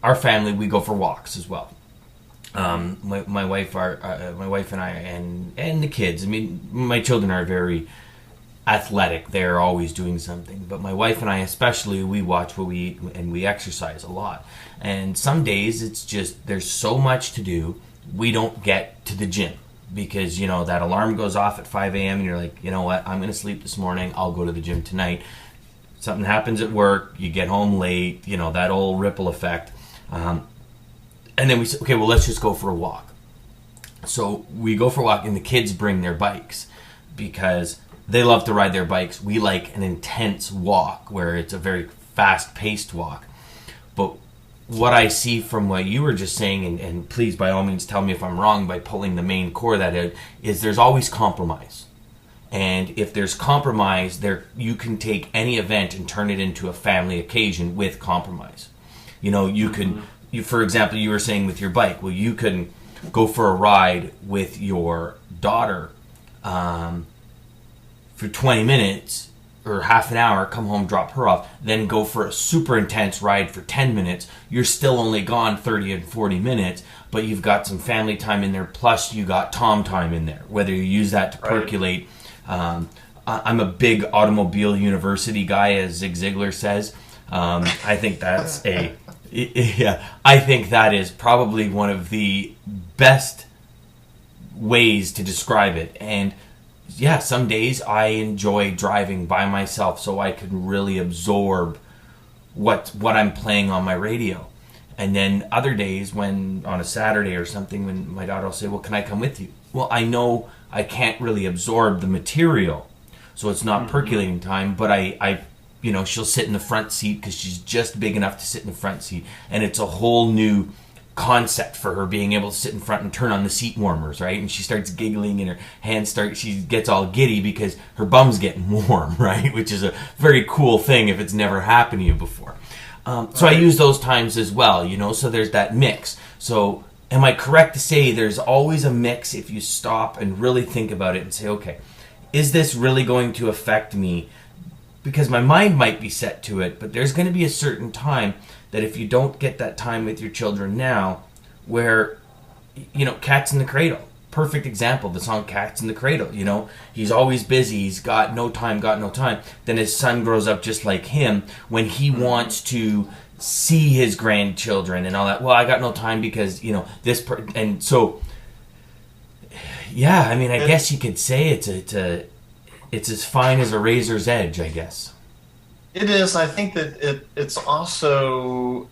our family, we go for walks as well. My wife, my wife and I, and the kids. I mean, my children are very athletic. They're always doing something. But my wife and I, especially, we watch what we eat and we exercise a lot. And some days it's just there's so much to do, we don't get to the gym because that alarm goes off at 5 a.m. and you're like, you know what, I'm going to sleep this morning. I'll go to the gym tonight. Something happens at work. You get home late. That old ripple effect. And then we say, okay, well, let's just go for a walk. So we go for a walk, and the kids bring their bikes because they love to ride their bikes. We like an intense walk where it's a very fast-paced walk. But what I see from what you were just saying, and please, by all means, tell me if I'm wrong by pulling the main core of that out, is there's always compromise. And if there's compromise, you can take any event and turn it into a family occasion with compromise. You can... for example, you were saying with your bike, well, you can go for a ride with your daughter for 20 minutes or half an hour, come home, drop her off, then go for a super intense ride for 10 minutes. You're still only gone 30 and 40 minutes, but you've got some family time in there, plus you got Tom time in there, whether you use that to percolate. I'm a big automobile university guy, as Zig Ziglar says. I think that's I think that is probably one of the best ways to describe it. And yeah, some days I enjoy driving by myself so I can really absorb what I'm playing on my radio. And then other days, when on a Saturday or something, when my daughter will say, well, can I come with you? Well, I know I can't really absorb the material, so it's not percolating time, but I she'll sit in the front seat because she's just big enough to sit in the front seat. And it's a whole new concept for her being able to sit in front and turn on the seat warmers, right? And she starts giggling and her hands she gets all giddy because her bum's getting warm, right? Which is a very cool thing if it's never happened to you before. So I use those times as well, so there's that mix. So am I correct to say there's always a mix if you stop and really think about it and say, okay, is this really going to affect me? Because my mind might be set to it, but there's going to be a certain time that if you don't get that time with your children now, where, Cats in the Cradle, perfect example, the song Cats in the Cradle, he's always busy, he's got no time. Then his son grows up just like him when he wants to see his grandchildren and all that. Well, I got no time because, and so, yeah, I mean, I guess you could say it's as fine as a razor's edge, I guess. It is. I think that it's also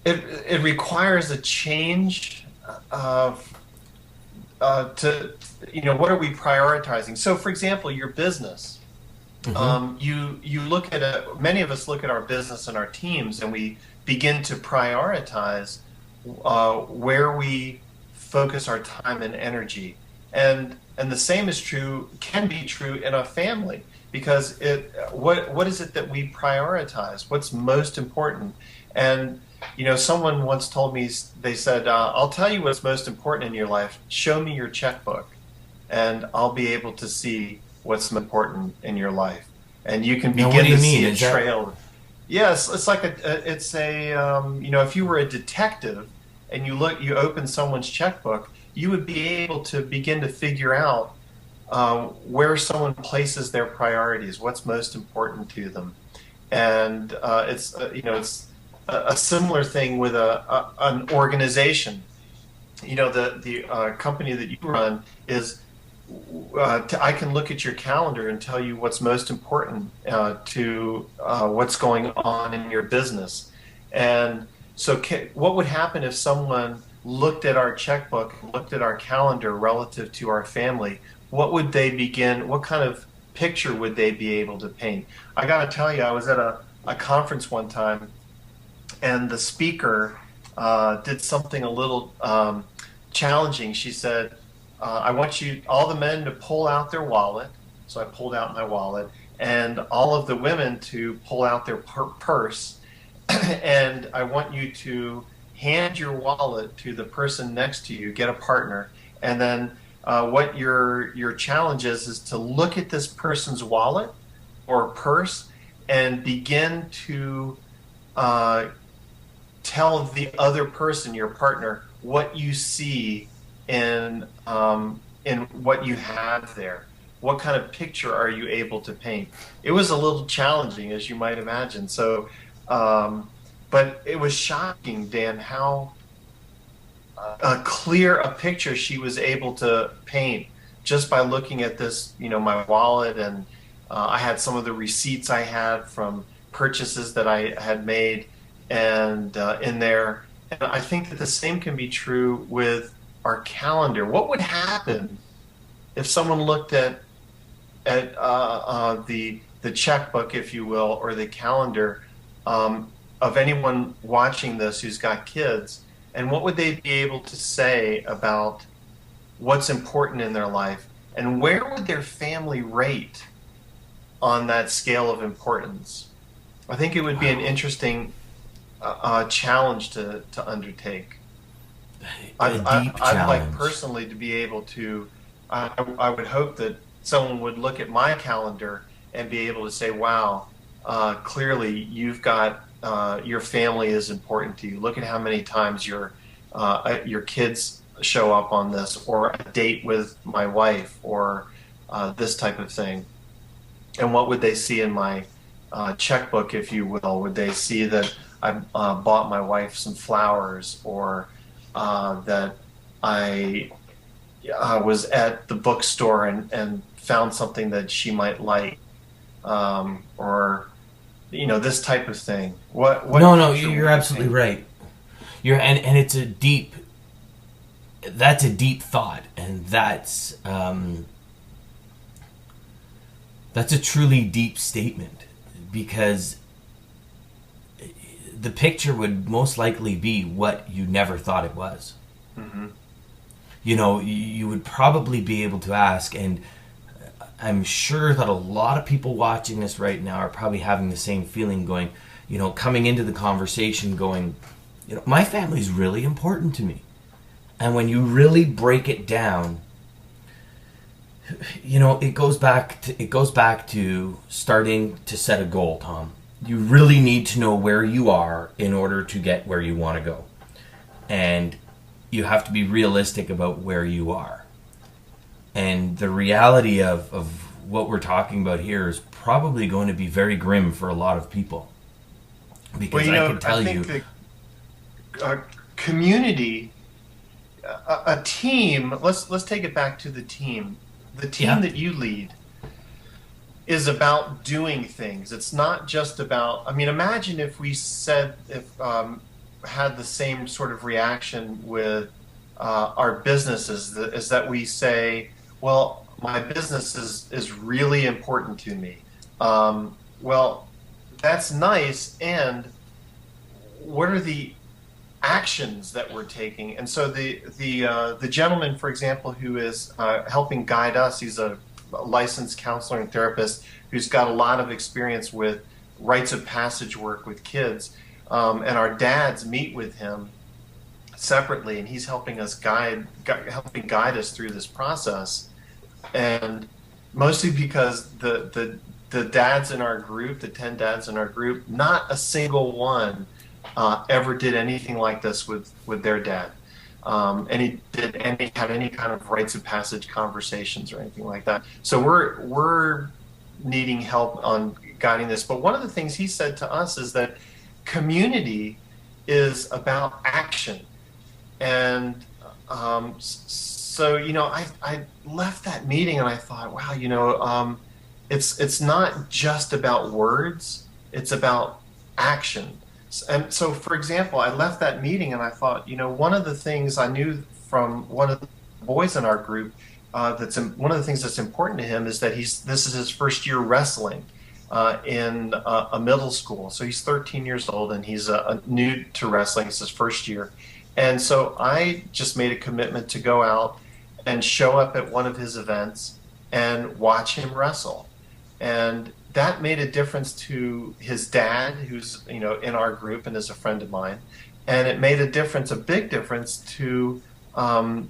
it requires a change of to what are we prioritizing? So, for example, your business. You look at many of us look at our business and our teams, and we begin to prioritize where we focus our time and energy. And the same can be true in a family, because what is it that we prioritize? What's most important? And someone once told me, they said, I'll tell you what's most important in your life. Show me your checkbook, and I'll be able to see what's important in your life. And you can begin to see a trail. Yes, it's like if you were a detective and you open someone's checkbook, you would be able to begin to figure out where someone places their priorities, what's most important to them. And it's a similar thing with an organization. The company that you run is I can look at your calendar and tell you what's most important to what's going on in your business. And so what would happen if someone looked at our checkbook, looked at our calendar relative to our family? What kind of picture would they be able to paint? I got to tell you, I was at a conference one time, and the speaker did something a little challenging. She said, I want all the men to pull out their wallet. So I pulled out my wallet, and all of the women to pull out their purse. And I want you to hand your wallet to the person next to you, get a partner, and then what your challenge is to look at this person's wallet or purse and begin to uh, tell the other person, your partner, what you see in what you have there. What kind of picture are you able to paint? It was a little challenging, as you might imagine. So, um, but it was shocking, Dan, how clear a picture she was able to paint just by looking at this, my wallet, and I had some of the receipts I had from purchases that I had made, and in there. And I think that the same can be true with our calendar. What would happen if someone looked at the checkbook, if you will, or the calendar of anyone watching this who's got kids, and what would they be able to say about what's important in their life, and where would their family rate on that scale of importance? I think it would be an interesting challenge to undertake. A deep I'd like challenge. personally to be able to. I would hope that someone would look at my calendar and be able to say, "Wow, clearly you've got your family is important to you. Look at how many times your kids show up on this, or a date with my wife, or this type of thing." And what would they see in my checkbook, if you will? Would they see that I bought my wife some flowers, or that I was at the bookstore and found something that she might like, or this type of thing? What No, picture would you're you absolutely paint? right. And it's a deep. That's a deep thought, and that's a truly deep statement, because the picture would most likely be what you never thought it was. Hmm. You would probably be able to ask, and I'm sure that a lot of people watching this right now are probably having the same feeling, going, coming into the conversation going, my family's really important to me. And when you really break it down, it goes back to starting to set a goal, Tom. You really need to know where you are in order to get where you want to go. And you have to be realistic about where you are. And the reality of what we're talking about here is probably going to be very grim for a lot of people. Well, Because I can I tell think you, the community, a team. Let's take it back to the team. The team yeah, that you lead is about doing things. It's not just about. I mean, imagine if we said if had the same sort of reaction with our businesses. Is that we say, well, my business is really important to me. Well, that's nice, and what are the actions that we're taking? And so the gentleman, for example, who is helping guide us, he's a licensed counselor and therapist who's got a lot of experience with rites of passage work with kids, and our dads meet with him separately, and he's helping us helping guide us through this process. And mostly because the dads in our group, the 10 dads in our group, not a single one ever did anything like this with their dad. Had any kind of rites of passage conversations or anything like that. So we're needing help on guiding this. But one of the things he said to us is that community is about action. And so I left that meeting and I thought, wow, it's not just about words, it's about action. And so, for example, I left that meeting and I thought, one of the things I knew from one of the boys in our group, one of the things that's important to him is that this is his first year wrestling in a middle school. So he's 13 years old and he's new to wrestling. It's his first year. And so I just made a commitment to go out and show up at one of his events and watch him wrestle. And that made a difference to his dad, who's in our group and is a friend of mine. And it made a big difference to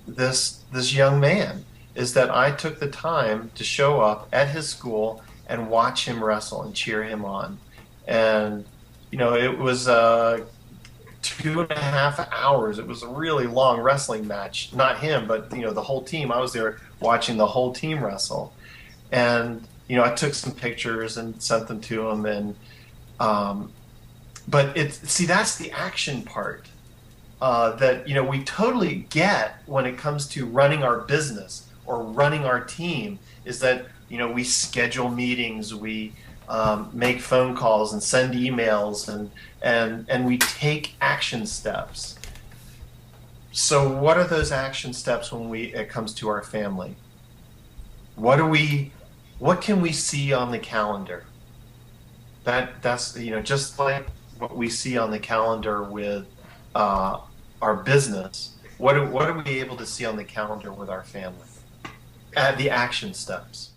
this young man. Is that I took the time to show up at his school and watch him wrestle and cheer him on. and it was 2.5 hours. It was a really long wrestling match. Not him, but the whole team. I was there watching the whole team wrestle, and I took some pictures and sent them to him. And but that's the action part that we totally get when it comes to running our business or running our team. Is that we schedule meetings, we make phone calls and send emails, and we take action steps. So what are those action steps when it comes to our family? What can we see on the calendar? That's just like what we see on the calendar with our business. What are we able to see on the calendar with our family? The action steps.